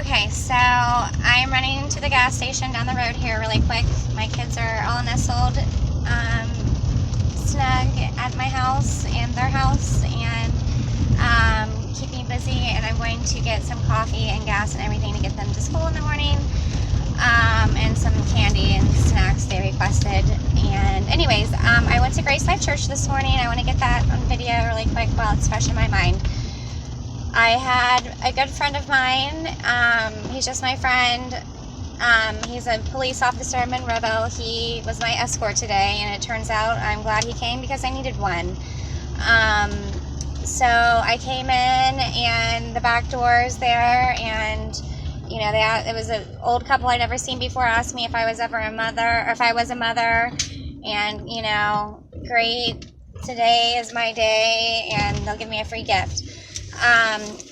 Okay, so I'm running to the gas station down the road here really quick. My kids are all nestled snug at my house and their house, and keep me busy, and I'm going to get some coffee and gas and everything to get them to school in the morning, and some candy and snacks they requested. And anyways, I went to Grace Life Church this morning. I want to get that on video really quick while it's fresh in my mind. I had a good friend of mine. He's just my friend. He's a police officer in Monroeville. He was my escort today, and it turns out I'm glad he came because I needed one. So I came in, and the back door's there, and you know, it was an old couple I'd never seen before, asked me if I was ever a mother, or if I was a mother, and you know, great, today is my day, and they'll give me a free gift.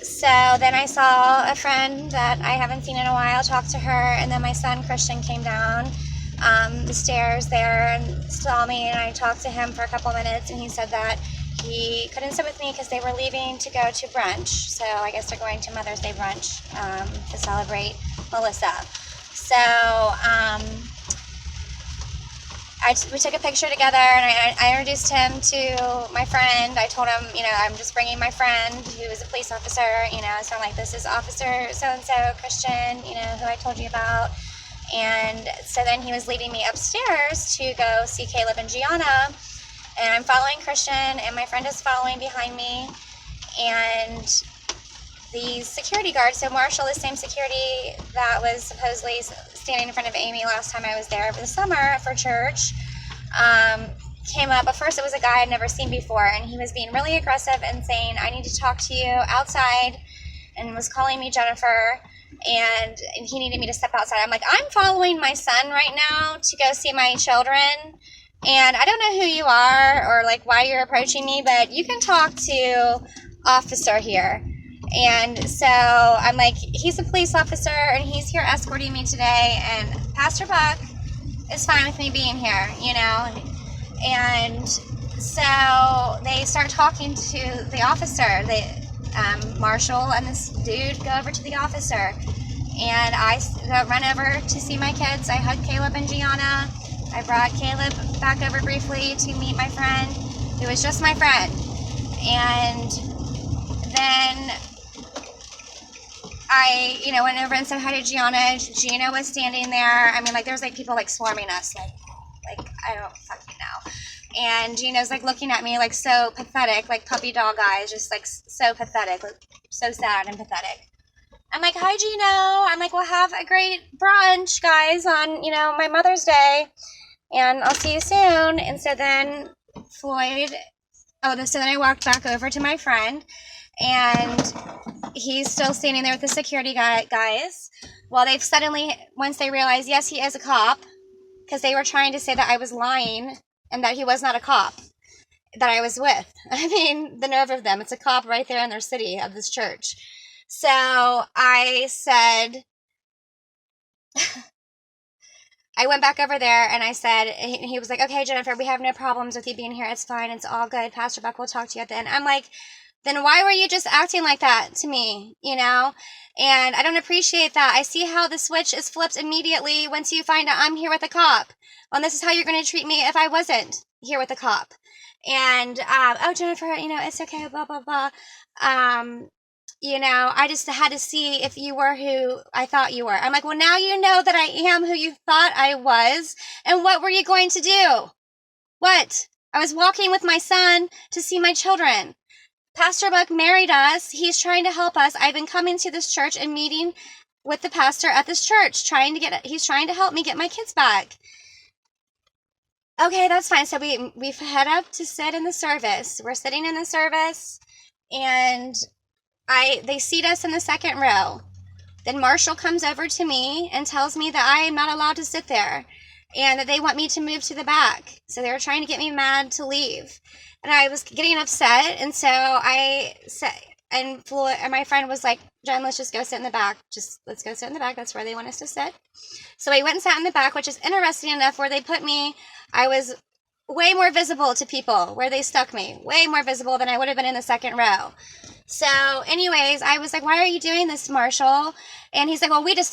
So then I saw a friend that I haven't seen in a while, talked to her, and then my son Christian came down the stairs there and saw me, and I talked to him for a couple minutes, and he said that he couldn't sit with me because they were leaving to go to brunch. So I guess they're going to Mother's Day brunch to celebrate Melissa. So we took a picture together, and I introduced him to my friend. I told him, you know, I'm just bringing my friend who is a police officer, you know, so I'm like, this is Officer so-and-so, Christian, you know, who I told you about. And so then he was leading me upstairs to go see Caleb and Gianna, and I'm following Christian, and my friend is following behind me, and the security guard, so Marshall, the same security that was supposedly standing in front of Amy last time I was there over the summer for church, came up. But first it was a guy I'd never seen before, and he was being really aggressive and saying, I need to talk to you outside, and was calling me Jennifer, and he needed me to step outside. I'm like, I'm following my son right now to go see my children, and I don't know who you are or like why you're approaching me, but you can talk to officer here. And so I'm like, he's a police officer, and he's here escorting me today, and Pastor Buck is fine with me being here, you know. And so they start talking to the officer. Marshall and this dude go over to the officer, and I run over to see my kids. I hug Caleb and Gianna. I brought Caleb back over briefly to meet my friend, who was just my friend. And then I, you know, went over and said hi to Gianna. Gina was standing there. I mean, like, there's like people like swarming us, like I don't fucking know. And Gina's like looking at me like so pathetic, like puppy dog eyes, just like so pathetic, like so sad and pathetic. I'm like, hi Gino. I'm like, we'll have a great brunch, guys, on, you know, my Mother's Day, and I'll see you soon. And so then so then I walked back over to my friend, and he's still standing there with the security guys. Well, they've suddenly, once they realized, yes, he is a cop, because they were trying to say that I was lying and that he was not a cop that I was with. I mean, the nerve of them. It's a cop right there in their city of this church. So I said, I went back over there, and I said, he was like, okay, Jennifer, we have no problems with you being here. It's fine. It's all good. Pastor Buck will talk to you at the end. I'm like, then why were you just acting like that to me, you know? And I don't appreciate that. I see how the switch is flipped immediately once you find out I'm here with a cop. Well, this is how you're going to treat me if I wasn't here with a cop. And, oh, Jennifer, you know, it's okay, blah, blah, blah. You know, I just had to see if you were who I thought you were. I'm like, well, now you know that I am who you thought I was. And what were you going to do? What? I was walking with my son to see my children. Pastor Buck married us. He's trying to help us. I've been coming to this church and meeting with the pastor at this church, he's trying to help me get my kids back. Okay, that's fine. So we head up to sit in the service. We're sitting in the service, and they seat us in the second row. Then Marshall comes over to me and tells me that I am not allowed to sit there, and that they want me to move to the back. So they were trying to get me mad to leave. And I was getting upset, and so I said, and my friend was like, Jen, let's just go sit in the back. Let's go sit in the back. That's where they want us to sit. So we went and sat in the back, which is interesting enough where they put me. I was way more visible to people where they stuck me. Way more visible than I would have been in the second row. So anyways, I was like, why are you doing this, Marshall? And he's like, well, we just don't